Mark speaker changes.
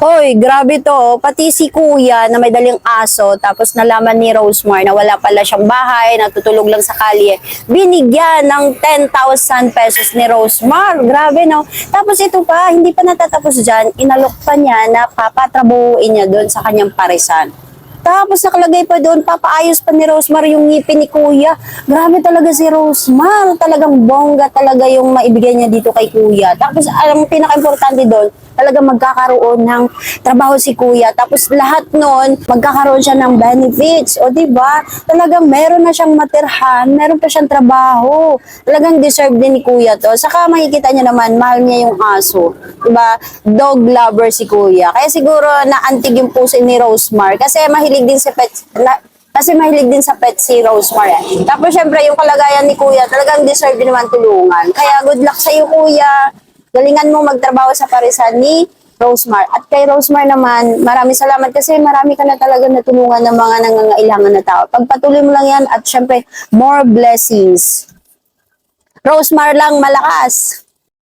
Speaker 1: Hoy, grabe to. Pati si kuya na may daling aso, tapos nalaman ni Rosemar na wala pala siyang bahay, natutulog lang sa kalye. Binigyan ng 10,000 pesos ni Rosemar. Grabe, no? Tapos ito pa, hindi pa natatapos dyan. Inalok pa niya na papatrabuhuin niya doon sa kanyang parisan. Tapos nakalagay pa doon, papaayos pa ni Rosemar yung ngipin ni kuya. Grabe talaga si Rosemar. Talagang bongga talaga yung maibigay niya dito kay kuya. Tapos ang pinaka-importante doon, talagang magkakaroon ng trabaho si kuya. Tapos lahat noon, magkakaroon siya ng benefits. O diba? Talagang meron na siyang matirhan, meron pa siyang trabaho. Talagang deserve din ni kuya to. Saka makikita niya naman, mahal niya yung aso. Diba? Dog lover si kuya. Kaya siguro naantig yung puso ni Rosemar. Kasi mahilig din sa pet, kasi mahilig din sa pet si Rosemar. Tapos syempre yung kalagayan ni kuya, talagang deserve din naman tulungan. Kaya good luck sa iyo kuya. Galingan mo magtrabaho sa parisan ni Rosemar. At kay Rosemar naman, maraming salamat kasi marami ka na talaga natulungan ng mga nangangailangan na tao. Pagpatuloy mo lang yan at syempre more blessings. Rosemar lang malakas.